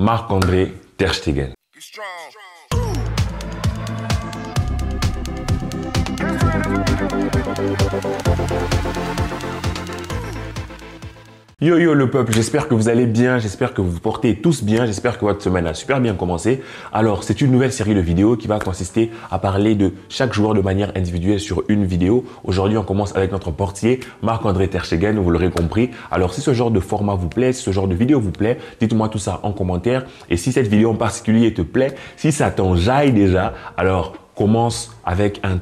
Marc-André Ter Stegen. Yo yo le peuple, j'espère que vous allez bien, j'espère que vous vous portez tous bien, j'espère que votre semaine a super bien commencé. Alors c'est une nouvelle série de vidéos qui va consister à parler de chaque joueur de manière individuelle sur une vidéo. Aujourd'hui on commence avec notre portier Marc-André Ter Stegen, vous l'aurez compris. Alors si ce genre de format vous plaît, si ce genre de vidéo vous plaît, dites-moi tout ça en commentaire. Et si cette vidéo en particulier te plaît, si ça t'enjaille déjà, alors commence avec un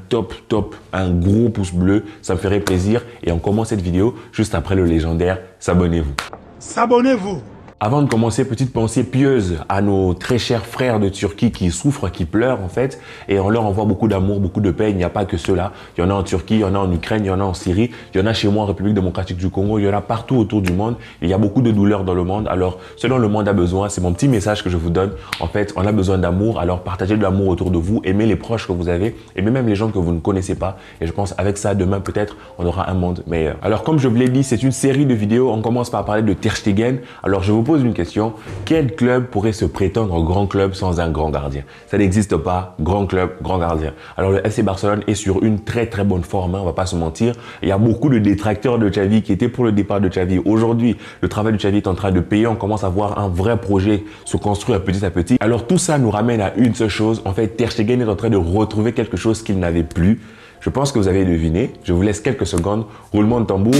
un gros pouce bleu, ça me ferait plaisir. Et on commence cette vidéo juste après le légendaire s'abonnez-vous. S'abonnez-vous. Avant de commencer, petite pensée pieuse à nos très chers frères de Turquie qui souffrent, qui pleurent en fait. Et on leur envoie beaucoup d'amour, beaucoup de paix. Il n'y a pas que ceux-là. Il y en a en Turquie, il y en a en Ukraine, il y en a en Syrie. Il y en a chez moi en République démocratique du Congo. Il y en a partout autour du monde. Il y a beaucoup de douleurs dans le monde. Alors, ce dont le monde a besoin, c'est mon petit message que je vous donne. En fait, on a besoin d'amour. Alors, partagez de l'amour autour de vous. Aimez les proches que vous avez. Aimez même les gens que vous ne connaissez pas. Et je pense avec ça, demain, peut-être, on aura un monde meilleur. Alors, comme je vous l'ai dit, c'est une série de vidéos. On commence par parler de Ter Stegen. Alors, je vous pose une question. Quel club pourrait se prétendre grand club sans un grand gardien? Ça n'existe pas, grand club, grand gardien. Alors le FC Barcelone est sur une très bonne forme, hein, on va pas se mentir. Il y a beaucoup de détracteurs de Xavi qui étaient pour le départ de Xavi. Aujourd'hui, le travail de Xavi est en train de payer, on commence à voir un vrai projet se construire petit à petit. Alors tout ça nous ramène à une seule chose, en fait Ter Stegen est en train de retrouver quelque chose qu'il n'avait plus. Je pense que vous avez deviné, je vous laisse quelques secondes, roulement de tambour.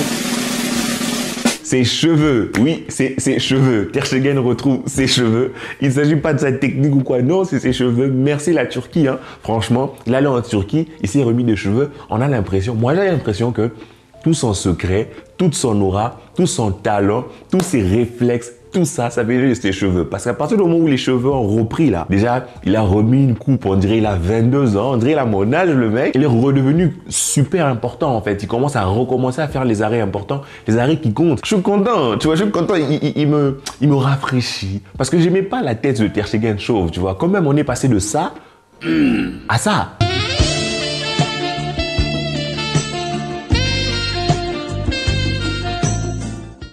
Ses cheveux, oui, c'est ses cheveux. Ter Stegen retrouve ses cheveux. Il ne s'agit pas de sa technique ou quoi, non, c'est ses cheveux. Merci la Turquie, hein. Franchement, il allait en Turquie, il s'est remis des cheveux. On a l'impression, moi j'ai l'impression que tout son secret, toute son aura, tout son talent, tous ses réflexes, tout ça, ça vient de ses cheveux. Parce qu'à partir du moment où les cheveux ont repris là, déjà, il a remis une coupe, on dirait il a 22 ans, on dirait il a mon âge le mec. Il est redevenu super important en fait. Il commence à recommencer à faire les arrêts importants, les arrêts qui comptent. Je suis content, tu vois, je suis content, il me rafraîchit. Parce que j'aimais pas la tête de Ter Stegen chauve, tu vois. Quand même, on est passé de ça à ça.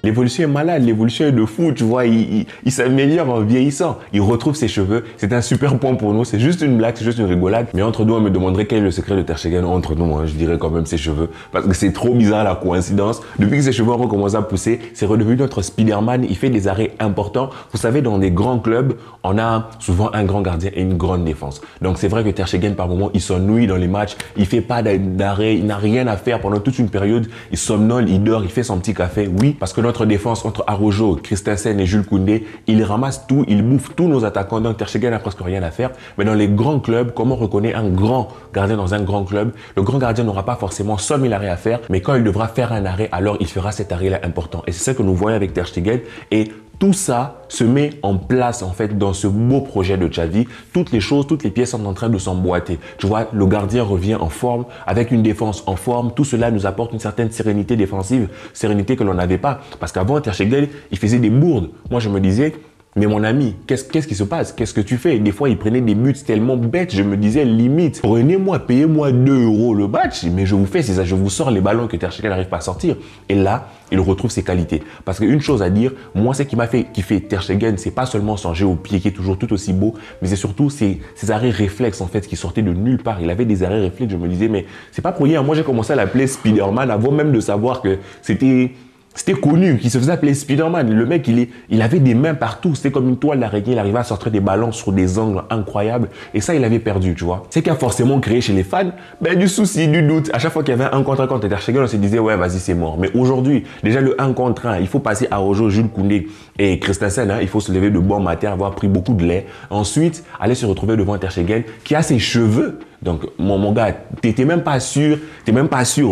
L'évolution est malade, l'évolution est de fou, tu vois, il s'améliore en vieillissant, il retrouve ses cheveux, c'est un super point pour nous, c'est juste une blague, c'est juste une rigolade, mais entre nous, on me demanderait quel est le secret de Ter Stegen, entre nous, hein, je dirais quand même ses cheveux, parce que c'est trop bizarre la coïncidence, depuis que ses cheveux ont recommencé à pousser, c'est redevenu notre Spider-Man, il fait des arrêts importants, vous savez, dans des grands clubs, on a souvent un grand gardien et une grande défense, donc c'est vrai que Ter Stegen, par moment, il s'ennuie dans les matchs, il fait pas d'arrêt, il n'a rien à faire pendant toute une période, il somnole, il dort, il fait son petit café, oui, parce que notre défense entre Araujo, Christensen et Jules Koundé, il ramasse tout, il bouffe tous nos attaquants, donc Ter Stegen n'a presque rien à faire. Mais dans les grands clubs, comment on reconnaît un grand gardien dans un grand club? Le grand gardien n'aura pas forcément 100 000 arrêts à faire, mais quand il devra faire un arrêt, alors il fera cet arrêt-là important. Et c'est ça que nous voyons avec Ter Stegen. Et tout ça se met en place en fait dans ce beau projet de Xavi. Toutes les choses, toutes les pièces sont en train de s'emboîter. Tu vois, le gardien revient en forme, avec une défense en forme. Tout cela nous apporte une certaine sérénité défensive, sérénité que l'on n'avait pas. Parce qu'avant, Ter Stegen, il faisait des bourdes. Moi, je me disais, mais mon ami, qu'est-ce qui se passe? Qu'est-ce que tu fais? Des fois, il prenait des buts tellement bêtes. Je me disais, limite, prenez-moi, payez-moi 2 € le match, mais je vous fais, c'est ça, je vous sors les ballons que Ter Stegen n'arrive pas à sortir. Et là, il retrouve ses qualités. Parce qu'une chose à dire, moi, ce qui m'a fait kiffer Ter Stegen, c'est pas seulement son jeu au pied qui est toujours tout aussi beau, mais c'est surtout ses arrêts réflexes, en fait, qui sortaient de nulle part. Il avait des arrêts réflexes, je me disais, mais c'est pas pour rien. Moi, j'ai commencé à l'appeler Spider-Man avant même de savoir que c'était connu, qu'il se faisait appeler Spider-Man. Le mec, il avait des mains partout. C'était comme une toile d'araignée. Il arrivait à sortir des ballons sur des angles incroyables. Et ça, il avait perdu, tu vois. C'est qui a forcément créé chez les fans du souci, du doute. À chaque fois qu'il y avait un contre Ter Stegen, on se disait, ouais, vas-y, c'est mort. Mais aujourd'hui, déjà le 1 contre 1, il faut passer à Araujo, Jules Koundé et Christensen. Hein, il faut se lever de bon matin, avoir pris beaucoup de lait. Ensuite, aller se retrouver devant Ter Stegen qui a ses cheveux. Donc, mon gars, t'es même pas sûr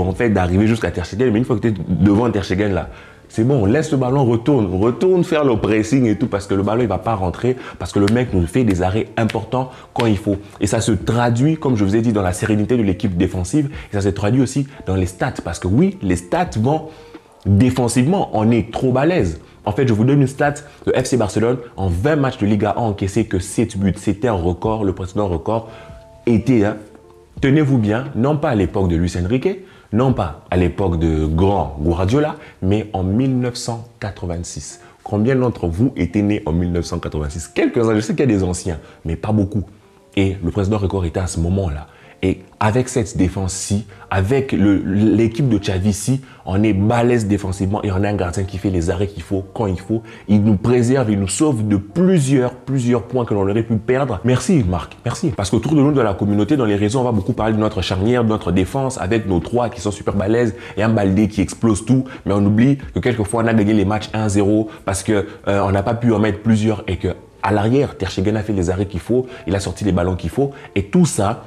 en fait d'arriver jusqu'à Ter Stegen, mais une fois que t'es devant Ter Stegen là, c'est bon, laisse le ballon, retourne faire le pressing et tout, parce que le ballon il va pas rentrer, parce que le mec nous fait des arrêts importants quand il faut. Et ça se traduit, comme je vous ai dit, dans la sérénité de l'équipe défensive, et ça se traduit aussi dans les stats, parce que oui, les stats vont défensivement, on est trop balèze. En fait, je vous donne une stat de FC Barcelone, en 20 matchs de Liga a encaissé que 7 buts. C'était un record, le précédent record était, hein, tenez-vous bien, non pas à l'époque de Luis Enrique, non pas à l'époque de grand Guardiola, mais en 1986. Combien d'entre vous étaient nés en 1986? Quelques-uns, je sais qu'il y a des anciens, mais pas beaucoup. Et le président Record était à ce moment-là. Et avec cette défense-ci, avec l'équipe de Xavi-ci, on est balèze défensivement et on a un gardien qui fait les arrêts qu'il faut, quand il faut. Il nous préserve, il nous sauve de plusieurs points que l'on aurait pu perdre. Merci Marc, merci. Parce qu'autour de nous, de la communauté, dans les réseaux, on va beaucoup parler de notre charnière, de notre défense, avec nos trois qui sont super balèzes et un Baldé qui explose tout. Mais on oublie que quelquefois, on a gagné les matchs 1-0 parce qu'on n'a pas pu en mettre plusieurs et que à l'arrière, Ter Stegen a fait les arrêts qu'il faut, il a sorti les ballons qu'il faut. Et tout ça,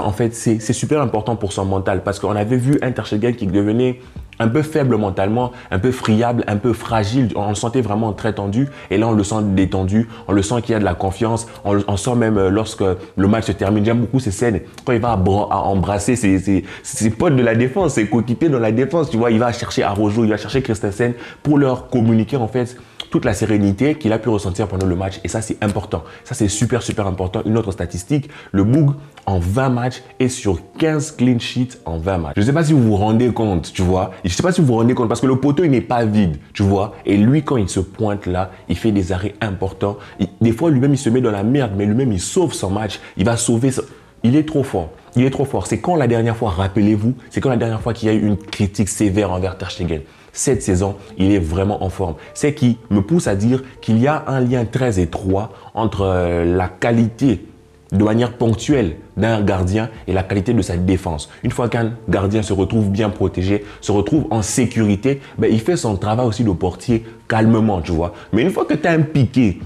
en fait, c'est super important pour son mental parce qu'on avait vu un Ter Stegen qui devenait un peu faible mentalement, un peu friable, un peu fragile. On le sentait vraiment très tendu et là, on le sent détendu. On le sent qu'il y a de la confiance. On sent même lorsque le match se termine. J'aime beaucoup ces scènes quand il va embrasser ses potes de la défense, ses coéquipiers dans la défense. Tu vois, il va chercher Araujo, il va chercher Christensen pour leur communiquer en fait toute la sérénité qu'il a pu ressentir pendant le match. Et ça, c'est important. Ça, c'est super important. Une autre statistique, le Boug, en 20 matchs, est sur 15 clean sheets en 20 matchs. Je ne sais pas si vous vous rendez compte, tu vois. Je ne sais pas si vous vous rendez compte parce que le poteau, il n'est pas vide, tu vois. Et lui, quand il se pointe là, il fait des arrêts importants. Des fois, lui-même, il se met dans la merde, mais lui-même, il sauve son match. Il va sauver son... Il est trop fort. Il est trop fort. C'est quand la dernière fois, rappelez-vous, c'est quand la dernière fois qu'il y a eu une critique sévère envers Ter Stegen. Cette saison, il est vraiment en forme. C'est qui me pousse à dire qu'il y a un lien très étroit entre la qualité de manière ponctuelle d'un gardien et la qualité de sa défense. Une fois qu'un gardien se retrouve bien protégé, se retrouve en sécurité, ben, il fait son travail aussi de portier calmement, tu vois. Mais une fois que tu as un Piqué,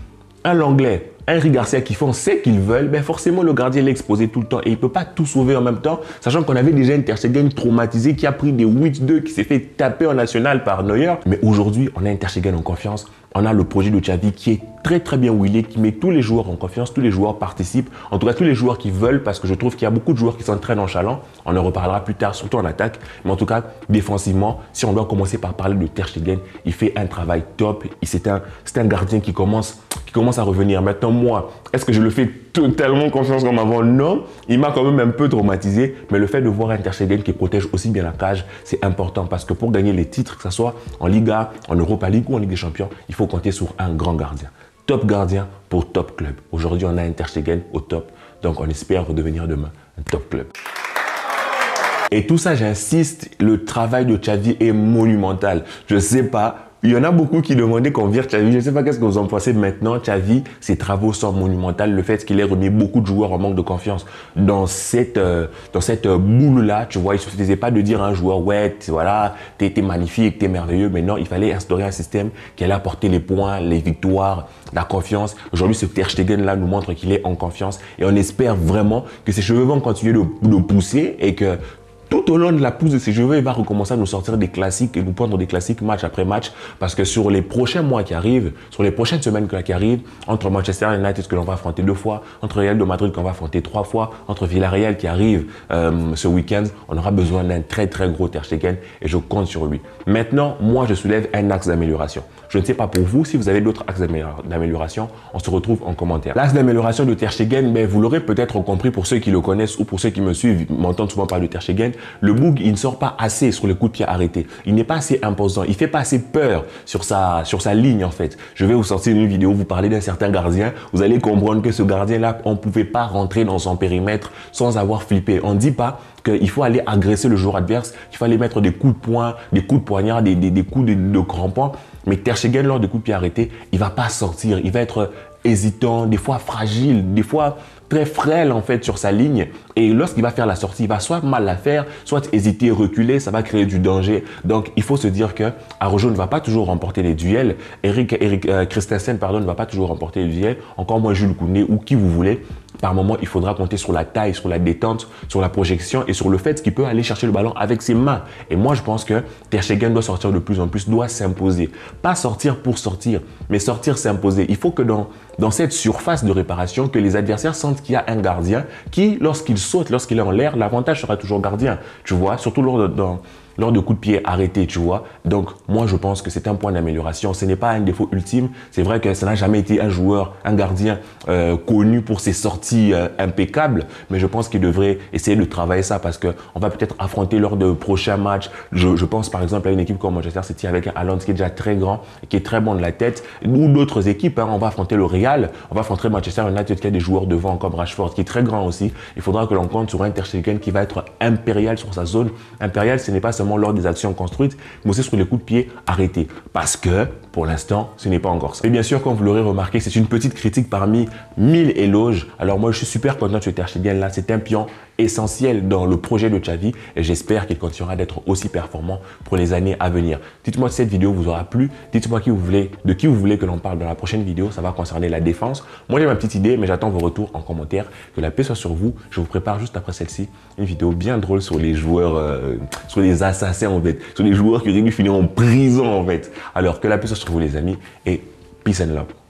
un Langlais, un Eric Garcia qui font ce qu'ils veulent, ben forcément le gardien est exposé tout le temps et il ne peut pas tout sauver en même temps, sachant qu'on avait déjà une Ter Stegen traumatisé qui a pris des 8-2, qui s'est fait taper en national par Neuer. Mais aujourd'hui, on a un Ter Stegen en confiance. On a le projet de Xavi qui est très bien où il est, qui met tous les joueurs en confiance, tous les joueurs participent, en tout cas tous les joueurs qui veulent, parce que je trouve qu'il y a beaucoup de joueurs qui sont très nonchalants. On en reparlera plus tard, surtout en attaque. Mais en tout cas, défensivement, si on doit commencer par parler de Ter Stegen, il fait un travail top. C'est un gardien qui commence à revenir. Maintenant, moi, est-ce que je le fais totalement confiance comme avant? Non, il m'a quand même un peu traumatisé. Mais le fait de voir un Ter Stegen qui protège aussi bien la cage, c'est important parce que pour gagner les titres, que ce soit en Liga, en Europa League ou en Ligue des Champions, il faut compter sur un grand gardien. Top gardien pour top club. Aujourd'hui, on a un Ter Stegen au top. Donc, on espère redevenir demain un top club. Et tout ça, j'insiste, le travail de Xavi est monumental. Je ne sais pas. Il y en a beaucoup qui demandaient qu'on vire Xavi. Je ne sais pas qu'est-ce que vous en pensez maintenant. Xavi, ses travaux sont monumentaux. Le fait qu'il ait remis beaucoup de joueurs en manque de confiance dans cette boule-là, tu vois, il ne suffisait pas de dire à un joueur, ouais, voilà, t'es magnifique, t'es merveilleux. Mais non, il fallait instaurer un système qui allait apporter les points, les victoires, la confiance. Aujourd'hui, ce Ter Stegen-là nous montre qu'il est en confiance. Et on espère vraiment que ses cheveux vont continuer de pousser et que tout au long de la pousse de ses cheveux, il va recommencer à nous sortir des classiques et nous prendre des classiques match après match. Parce que sur les prochains mois qui arrivent, sur les prochaines semaines qui arrivent, entre Manchester United que l'on va affronter 2 fois, entre Real de Madrid qu'on va affronter 3 fois, entre Villarreal qui arrive ce week-end, on aura besoin d'un très gros Ter Stegen et je compte sur lui. Maintenant, moi, je soulève un axe d'amélioration. Je ne sais pas pour vous, si vous avez d'autres axes d'amélioration, on se retrouve en commentaire. L'axe d'amélioration de Ter Stegen, ben, vous l'aurez peut-être compris pour ceux qui le connaissent ou pour ceux qui me suivent, m'entendent souvent parler de Ter Stegen. Le Boug, il ne sort pas assez sur les coups de pied arrêtés. Il n'est pas assez imposant. Il ne fait pas assez peur sur sa ligne, en fait. Je vais vous sortir une vidéo, vous parler d'un certain gardien. Vous allez comprendre que ce gardien-là, on ne pouvait pas rentrer dans son périmètre sans avoir flippé. On ne dit pas qu'il faut aller agresser le joueur adverse, qu'il faut aller mettre des coups de poing, des coups de poignard, des coups de crampons. Mais Ter Stegen, lors des coups de pied arrêtés, il ne va pas sortir. Il va être hésitant, des fois fragile, des fois très frêle en fait sur sa ligne. Et lorsqu'il va faire la sortie, il va soit mal la faire, soit hésiter, reculer, ça va créer du danger. Donc il faut se dire que Araujo ne va pas toujours remporter les duels. Christensen ne va pas toujours remporter les duels. Encore moins Jules Koundé ou qui vous voulez. Par moment, il faudra compter sur la taille, sur la détente, sur la projection et sur le fait qu'il peut aller chercher le ballon avec ses mains. Et moi, je pense que Ter Stegen doit sortir de plus en plus, doit s'imposer. Pas sortir pour sortir, mais sortir, s'imposer. Il faut que dans dans cette surface de réparation que les adversaires sentent qu'il y a un gardien qui, lorsqu'il saute, lorsqu'il est en l'air, l'avantage sera toujours gardien, tu vois, surtout lors de coups de pied arrêtés, tu vois. Donc, moi, je pense que c'est un point d'amélioration. Ce n'est pas un défaut ultime. C'est vrai que ça n'a jamais été un joueur, un gardien connu pour ses sorties impeccables, mais je pense qu'il devrait essayer de travailler ça parce qu'on va peut-être affronter lors de prochains matchs. Je pense par exemple à une équipe comme Manchester City avec un Haaland qui est déjà très grand et qui est très bon de la tête, ou d'autres équipes. Hein. On va affronter le Real, on va affronter Manchester United qui a des joueurs devant comme Rashford qui est très grand aussi. Il faudra que l'on compte sur un Ter Stegen qui va être impérial sur sa zone. Impérial, ce n'est pas seulement lors des actions construites, mais aussi sur les coups de pied arrêtés. Parce que, pour l'instant, ce n'est pas encore ça. Et bien sûr, comme vous l'aurez remarqué, c'est une petite critique parmi 1000 éloges. Alors moi, je suis super content de ce Ter Stegen là. C'est un pion essentiel dans le projet de Xavi et j'espère qu'il continuera d'être aussi performant pour les années à venir. Dites-moi si cette vidéo vous aura plu. Dites-moi de qui vous voulez que l'on parle dans la prochaine vidéo. Ça va concerner la défense. Moi, j'ai ma petite idée, mais j'attends vos retours en commentaire. Que la paix soit sur vous. Je vous prépare juste après celle-ci une vidéo bien drôle sur les joueurs, sur les assassins en fait, sur les joueurs qui auraient dû finir en prison en fait. Alors que la paix soit sur vous les amis et peace and love.